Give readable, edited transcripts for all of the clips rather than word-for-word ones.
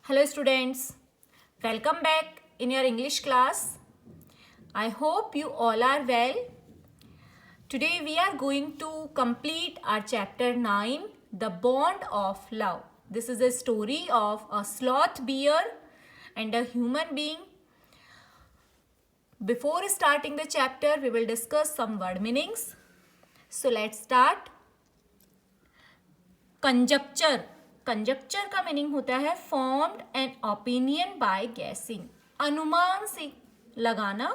Hello students, welcome back in your English class. I hope you all are well. Today we are going to complete our chapter 9, The Bond of Love. This is a story of a sloth bear and a human being. Before starting the chapter, we will discuss some word meanings. So let's start. Conjecture. Conjuncture का meaning होता है formed an opinion by guessing, अनुमान से लगाना.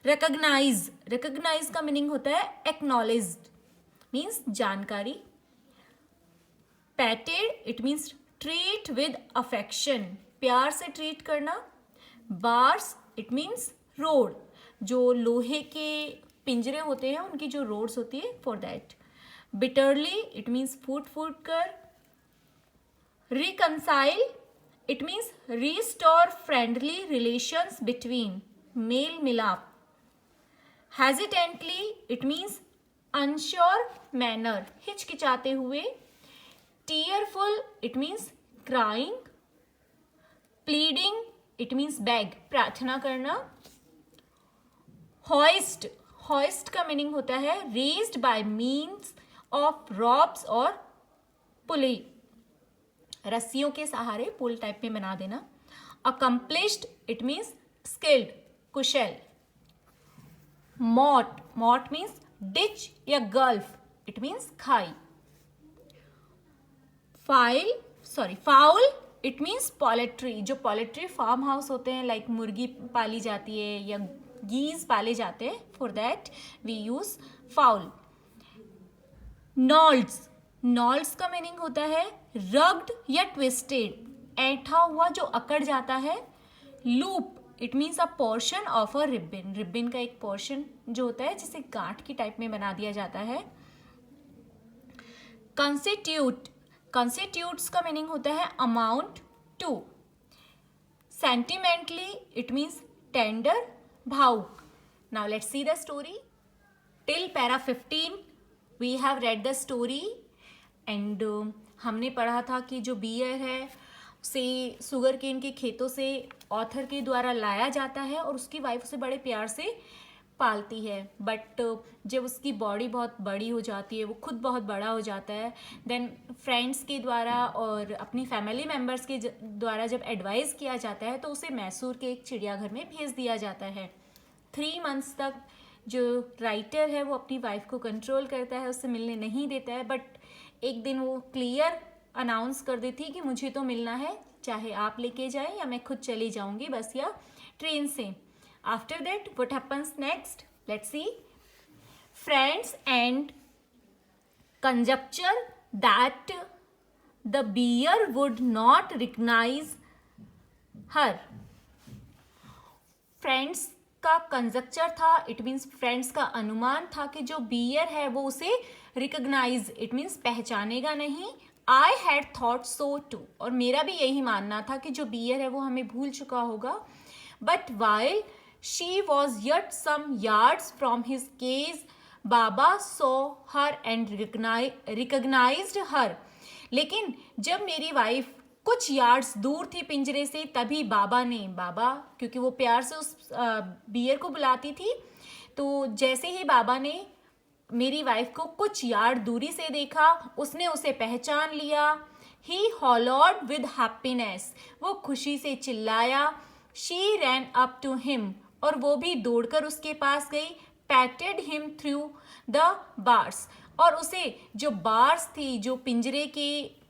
Recognise का meaning होता है acknowledged, means जानकारी. पैटेड it means treat with affection, प्यार से ट्रीट करना. बार्स इट मीन्स रोड, जो लोहे के पिंजरे होते हैं उनकी जो रोड्स होती है for that. Bitterly it means फूट कर. Reconcile it means restore friendly relations between, मेल मिलाप. Hesitantly it means unsure manner, हिचकिचाते हुए. Tearful it means crying. Pleading it means beg, प्रार्थना करना. हॉइस्ट का मीनिंग होता है raised by means of ropes और पुली, रस्सियों के सहारे पुल टाइप में बना देना. अकम्प्लिश्ड इट मीन्स स्किल्ड, कुशल. मॉट मीन्स डिच या गल्फ, इट मीन्स खाई. फाउल इट मीन्स पोल्ट्री, जो पोल्ट्री फार्म हाउस होते हैं, लाइक मुर्गी पाली जाती है या गीज पाले जाते हैं, for that we use fowl. Knolls का मीनिंग होता है रग्ड या ट्विस्टेड, ऐंठा हुआ जो अकड़ जाता है. Loop it means a portion of a ribbon का एक पोर्शन जो होता है जिसे गांठ की टाइप में बना दिया जाता है. कंस्टिट्यूट्स का मीनिंग होता है amount to. Sentimentally it means tender, भावुक. Now let's see the story. Till para 15 we have read the story and हमने पढ़ा था कि जो बियर है उसे शुगर केन के खेतों से ऑथर के द्वारा लाया जाता है और उसकी वाइफ उसे बड़े प्यार से पालती है. बट जब उसकी बॉडी बहुत बड़ी हो जाती है, वो खुद बहुत बड़ा हो जाता है, देन फ्रेंड्स के द्वारा और अपनी फैमिली मेम्बर्स के द्वारा जब एडवाइस किया जाता है तो उसे मैसूर के एक चिड़ियाघर में भेज दिया जाता है. 3 months तक जो राइटर है वो अपनी वाइफ को कंट्रोल करता है, उससे मिलने नहीं देता है. बट एक दिन वो क्लियर अनाउंस कर देती है कि मुझे तो मिलना है, चाहे आप लेके जाए या मैं खुद चली जाऊंगी बस या ट्रेन से. After that what happens next, let's see. Friends and conjecture that the bear would not recognise her. Friends का कंजक्चर था, इट मीन्स फ्रेंड्स का अनुमान था कि जो बियर है वो उसे रिकग्नाइज इट मीन्स पहचानेगा नहीं. I had thought so too, और मेरा भी यही मानना था कि जो बियर है वो हमें भूल चुका होगा. But while she was yet some yards from his cage, Baba saw her and recognised her. लेकिन जब मेरी वाइफ कुछ यार्ड्स दूर थी पिंजरे से, तभी बाबा क्योंकि वो प्यार से उस बियर को बुलाती थी, तो जैसे ही बाबा ने मेरी वाइफ को कुछ यार्ड दूरी से देखा, उसने उसे पहचान लिया. ही हॉलोड विद हैप्पीनेस, वो खुशी से चिल्लाया. She ran up to him, और वो भी दौड़कर उसके पास गई. Patted him through the bars, और उसे जो बार्स थी, जो पिंजरे के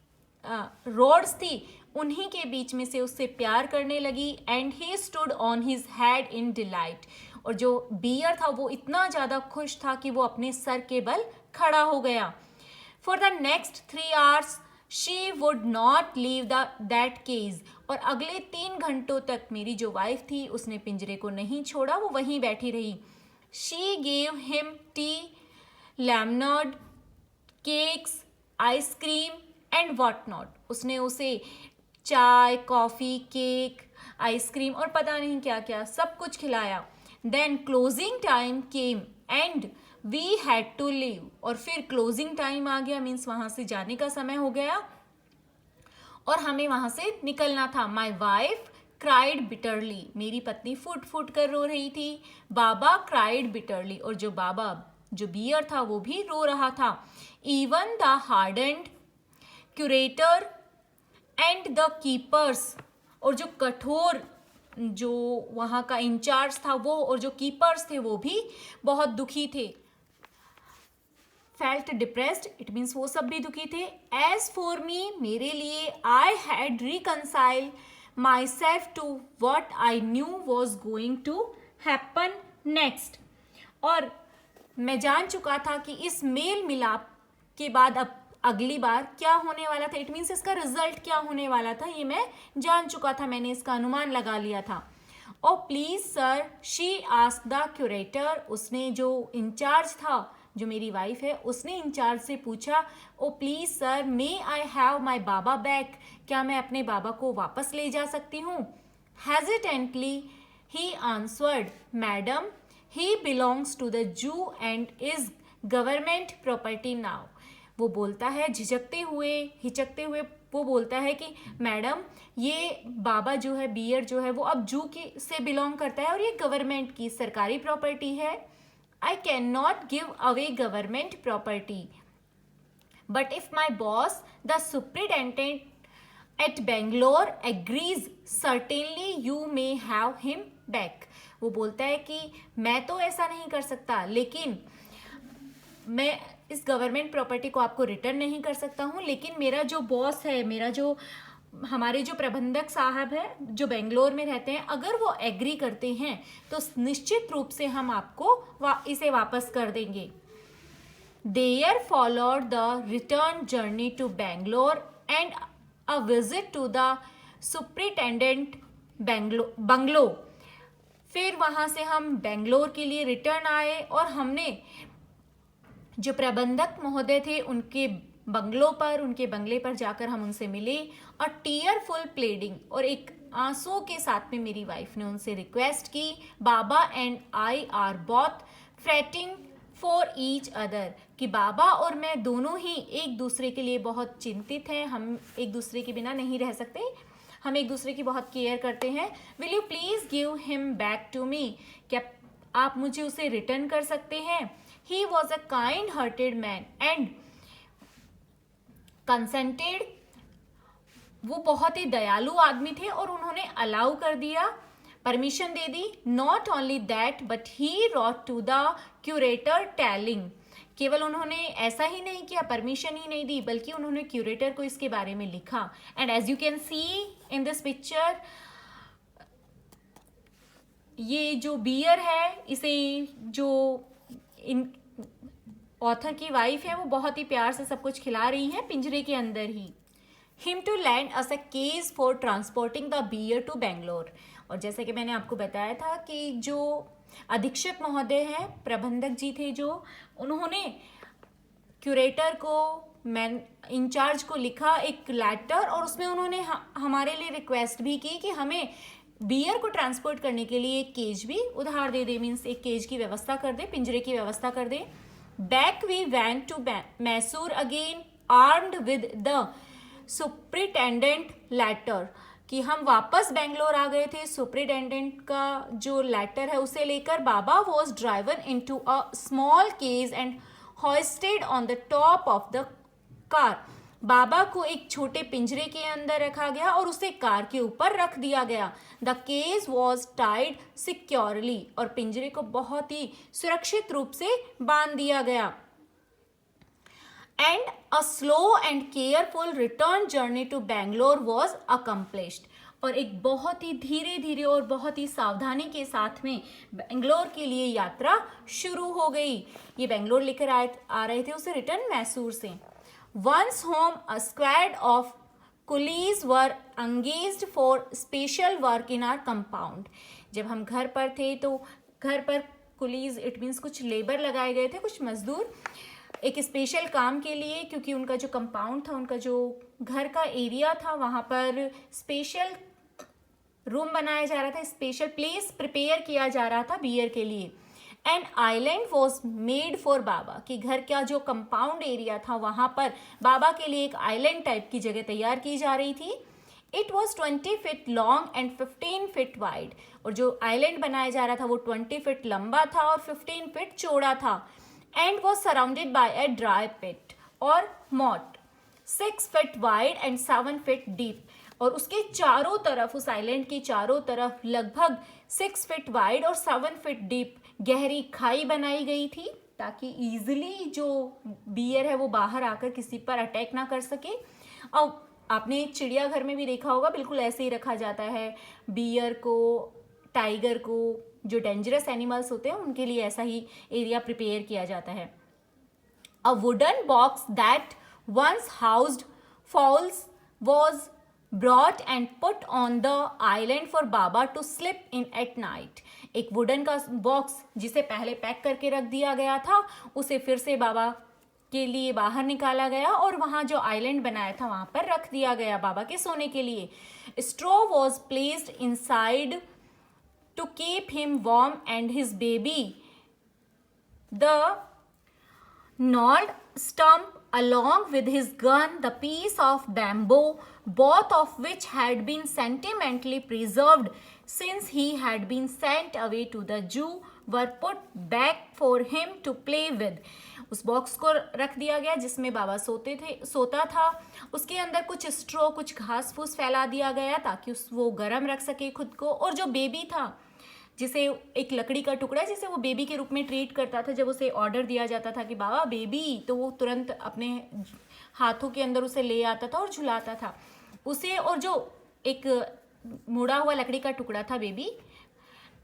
रोड्स थी, उन्हीं के बीच में से उससे प्यार करने लगी. And he stood on his head in delight, और जो बियर था वो इतना ज़्यादा खुश था कि वो अपने सर के बल खड़ा हो गया. For the next 3 hours she would not leave that cage, और अगले 3 घंटों तक मेरी जो वाइफ थी उसने पिंजरे को नहीं छोड़ा, वो वहीं बैठी रही. She gave him tea, lemonade, cakes, ice cream and what not. उसने उसे चाय, कॉफ़ी, केक, आइसक्रीम और पता नहीं क्या क्या सब कुछ खिलाया. Then closing time came and we had to leave, और फिर क्लोजिंग टाइम आ गया, मीन्स वहाँ से जाने का समय हो गया. और हमें वहां से निकलना था। माई वाइफ क्राइड बिटरली, मेरी पत्नी फुट फुट कर रो रही थी। बाबा क्राइड बिटरली, और जो बियर था वो भी रो रहा था। Even the hardened curator and the keepers, और जो कठोर जो वहाँ का इंचार्ज था वो और जो कीपर्स थे वो भी बहुत दुखी थे। फेल्ट डिप्रेस्ड, इट मीन्स वो सब भी दुखी थे। एज फॉर मी, मेरे लिए, I had reconcile myself to what I knew was going to happen next, और मैं जान चुका था कि इस मेल मिलाप के बाद अब अगली बार क्या होने वाला था। इट मीन्स इसका रिजल्ट क्या होने वाला था ये मैं जान चुका था, मैंने इसका अनुमान लगा लिया था। Oh please sir, she asked the curator, उसने जो इंचार्ज था, जो मेरी वाइफ है, उसने इंचार्ज से पूछा, oh please sir, may I have my Baba back, क्या मैं अपने बाबा को वापस ले जा सकती हूँ। Hesitantly he answered, madam, he belongs to the zoo and is government property now. वो बोलता है झिझकते हुए, हिचकते हुए वो बोलता है कि मैडम, ये बाबा जो है, बियर जो है, वो अब जू की से बिलोंग करता है और ये गवर्नमेंट की सरकारी प्रॉपर्टी है। I can not give away government property, but if my boss the superintendent at Bangalore agrees, certainly you may have him back. वो बोलता है कि मैं तो ऐसा नहीं कर सकता, लेकिन मैं इस गवर्नमेंट प्रॉपर्टी को आपको रिटर्न नहीं कर सकता हूँ, लेकिन मेरा जो बॉस है, हमारे जो प्रबंधक साहब है जो बेंगलोर में रहते हैं, अगर वो एग्री करते हैं तो निश्चित रूप से हम आपको इसे वापस कर देंगे। There followed the return journey to Bangalore and a visit to the superintendent bungalow. फिर वहां से हम बेंगलोर के लिए रिटर्न आए और हमने जो प्रबंधक महोदय थे उनके बंगले पर जाकर हम उनसे मिले। और टीयरफुल प्लेडिंग, और एक आंसू के साथ में मेरी वाइफ ने उनसे रिक्वेस्ट की, Baba and I are both fretting for each other, कि बाबा और मैं दोनों ही एक दूसरे के लिए बहुत चिंतित हैं, हम एक दूसरे के बिना नहीं रह सकते, हम एक दूसरे की बहुत केयर करते हैं। Will you please give him back to me, क्या आप मुझे उसे रिटर्न कर सकते हैं। He was a kind-hearted man and consented. वो बहुत ही दयालु आदमी थे और उन्होंने अलाउ कर दिया, permission they the. Not only that, but he wrote to the curator telling. केवल उन्होंने ऐसा ही नहीं किया, परमिशन ही नहीं दी, बल्कि उन्होंने क्यूरेटर को इसके बारे में लिखा। And as you can see in this picture, ये जो बियर है, इसे जो इन ऑथर की वाइफ है वो बहुत ही प्यार से सब कुछ खिला रही है पिंजरे के अंदर ही। Him to land us a case for transporting the bear to Bangalore. और जैसे कि मैंने आपको बताया था कि जो अधीक्षक महोदय हैं, प्रबंधक जी थे, जो उन्होंने क्यूरेटर को, इंचार्ज को लिखा एक लेटर, और उसमें उन्होंने हमारे लिए रिक्वेस्ट भी की कि हमें बियर को ट्रांसपोर्ट करने के लिए एक केज भी उधार दे दे, मीन्स एक केज की व्यवस्था कर दे, पिंजरे की व्यवस्था कर दे। Back we went to Mysore again armed with the superintendent letter, कि हम वापस बेंगलोर आ गए थे सुप्रिटेंडेंट का जो लेटर है उसे लेकर। Baba was driven into a small cage and hoisted on the top of the car. Baba को एक छोटे पिंजरे के अंदर रखा गया और उसे कार के ऊपर रख दिया गया। The cage was tied securely, और पिंजरे को बहुत ही सुरक्षित रूप से बांध दिया गया। And a slow and careful return journey to Bangalore was accomplished, और एक बहुत ही धीरे धीरे और बहुत ही सावधानी के साथ में बेंगलोर के लिए यात्रा शुरू हो गई। ये बेंगलोर लेकर आ रहे थे उसे रिटर्न मैसूर से। Once home, a squad of coolies were engaged for special work in our compound. जब हम घर पर थे तो घर पर कुलीज, इट मीन्स कुछ लेबर लगाए गए थे, कुछ मजदूर एक स्पेशल काम के लिए, क्योंकि उनका जो कंपाउंड था, उनका जो घर का एरिया था, वहाँ पर स्पेशल रूम बनाया जा रहा था, स्पेशल प्लेस प्रिपेयर किया जा रहा था बियर के लिए। An island was made for Baba, कि घर का जो कंपाउंड एरिया था वहां पर बाबा के लिए एक आइलैंड टाइप की जगह तैयार की जा रही थी. It was 20 feet long and 15 feet wide, और जो आइलैंड बनाया जा रहा था वो 20 फीट लंबा था और 15 फीट चौड़ा था. And was surrounded by a dry pit और moat 6 feet wide and 7 feet deep, और उसके चारों तरफ, उस आइलैंड की चारों तरफ लगभग 6 फीट वाइड और 7 फीट डीप गहरी खाई बनाई गई थी, ताकि इजीली जो बियर है वो बाहर आकर किसी पर अटैक ना कर सके. और आपने चिड़ियाघर में भी देखा होगा, बिल्कुल ऐसे ही रखा जाता है बियर को, टाइगर को, जो डेंजरस एनिमल्स होते हैं उनके लिए ऐसा ही एरिया प्रिपेयर किया जाता है. A wooden box that once housed fowls was brought and put on the island for Baba to sleep in at night. एक वुडन का बॉक्स जिसे पहले पैक करके रख दिया गया था, उसे फिर से बाबा के लिए बाहर निकाला गया और वहां जो आइलैंड बनाया था वहां पर रख दिया गया बाबा के सोने के लिए. Straw was placed inside to keep him warm and his baby. The gnawed stump along with his gun, the piece of bamboo, both of which had been sentimentally preserved since he had been sent away to the zoo, were put back for him to play with. उस box को रख दिया गया जिसमें बाबा सोता था. उसके अंदर कुछ स्ट्रॉ, कुछ घास फूस फैला दिया गया ताकि वो गर्म रख सके खुद को. और जो बेबी था, जिसे एक लकड़ी का टुकड़ा जिसे वो बेबी के रूप में ट्रीट करता था, जब उसे ऑर्डर दिया जाता था कि बाबा बेबी, तो वो तुरंत अपने हाथों के अंदर उसे ले आता था और झुलाता था उसे. और जो एक मुड़ा हुआ लकड़ी का टुकड़ा था बेबी,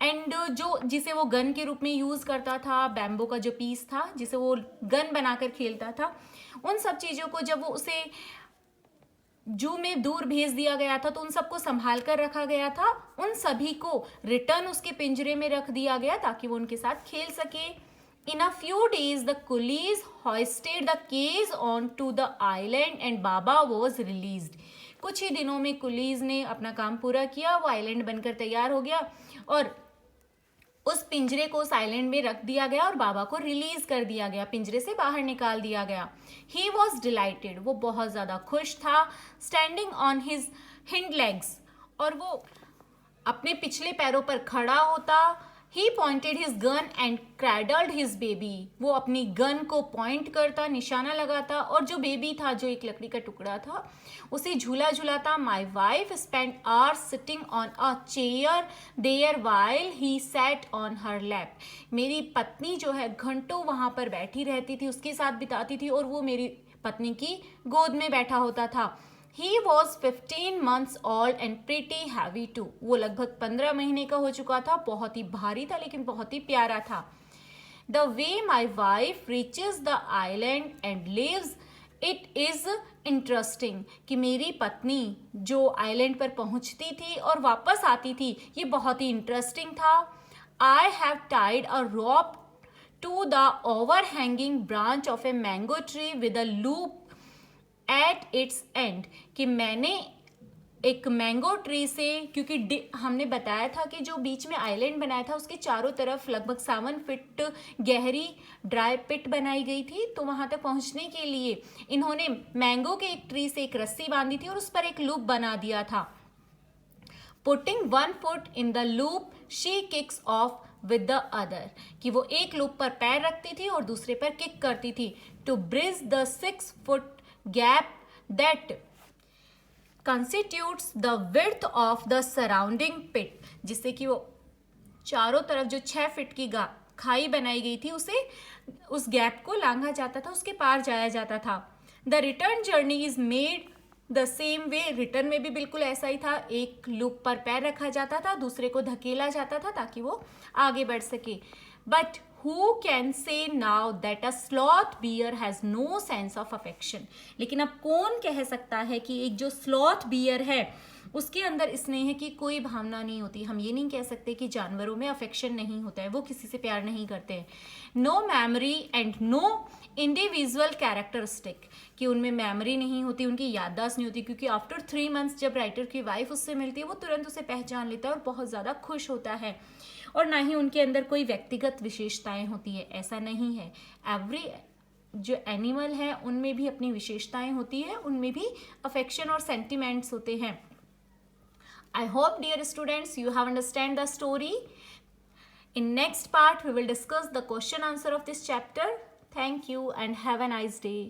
एंड जो जिसे वो गन के रूप में यूज़ करता था, बैम्बो का जो पीस था जिसे वो गन बनाकर खेलता था, उन सब चीज़ों को जब वो उसे जू में दूर भेज दिया गया था तो उन सबको संभाल कर रखा गया था. उन सभी को रिटर्न उसके पिंजरे में रख दिया गया ताकि वो उनके साथ खेल सके. In a few days the coolies hoisted the cage onto the island and Baba was released. कुछ ही दिनों में कुलीज ने अपना काम पूरा किया, वो आइलैंड बनकर तैयार हो गया और उस पिंजरे को उस आइलैंड में रख दिया गया और बाबा को रिलीज कर दिया गया, पिंजरे से बाहर निकाल दिया गया. ही वॉज डिलाइटेड, वो बहुत ज़्यादा खुश था. Standing on his hind legs, और वो अपने पिछले पैरों पर खड़ा होता. He pointed his gun and cradled his baby, वो अपनी गन को पॉइंट करता, निशाना लगाता और जो बेबी था, जो एक लकड़ी का टुकड़ा था, उसे झूला झुलाता. My wife spend hours sitting on a chair there while he sat on her lap. मेरी पत्नी जो है घंटों वहां पर बैठी रहती थी, उसके साथ बिताती थी और वो मेरी पत्नी की गोद में बैठा होता था. He was 15 months old and pretty heavy too. वो लगभग 15 महीने का हो चुका था, बहुत ही भारी था लेकिन बहुत ही प्यारा था. The way my wife reaches the island and leaves it is interesting. कि मेरी पत्नी जो आइलैंड पर पहुंचती थी और वापस आती थी, ये बहुत ही इंटरेस्टिंग था. I have tied a rope to the overhanging branch of a mango tree with a loop at its and. कि मैंने एक मैंगो ट्री से, क्योंकि हमने बताया था कि जो बीच में आइलैंड बनाया था उसके चारों तरफ लगभग 7 फीट गहरी ड्राई पिट बनाई गई थी, तो वहां तक पहुंचने के लिए इन्होंने मैंगो के एक ट्री से एक रस्सी बांधी थी और उस पर एक लूप बना दिया था. Putting 1 foot in the loop she kicks of with the other. कि वो एक लूप पर पैर रखती थी और दूसरे पर किक करती थी. To bridge the 6 foot gap that constitutes the width of the surrounding pit. जिससे कि वो चारों तरफ जो 6 फीट की खाई बनाई गई थी, उसे उस गैप को लांघा जाता था, उसके पार जाया जाता था. The return journey is made the same way. Return में भी बिल्कुल ऐसा ही था, एक लूप पर पैर रखा जाता था, दूसरे को धकेला जाता था ताकि वो आगे बढ़ सके. But who can say now that a sloth bear has no sense of affection? लेकिन अब कौन कह सकता है कि एक जो स्लॉथ बियर है उसके अंदर स्नेह की कोई भावना नहीं होती. हम ये नहीं कह सकते कि जानवरों में अफेक्शन नहीं होता है, वो किसी से प्यार नहीं करते हैं. No memory and no individual characteristic. कि उनमें मेमोरी नहीं होती, उनकी याददाश्त नहीं होती, क्योंकि आफ्टर 3 मंथ्स जब राइटर की वाइफ उससे मिलती है वो तुरंत उसे पहचान लेता है और बहुत ज़्यादा खुश होता है। और ना ही उनके अंदर कोई व्यक्तिगत विशेषताएं होती है, ऐसा नहीं है। एवरी जो एनिमल है उनमें भी अपनी विशेषताएं होती है, उनमें भी अफेक्शन और सेंटिमेंट्स होते हैं। I hope, dear students, you have understand the story. In next part, we will discuss the question answer of this chapter. Thank you and have a nice day.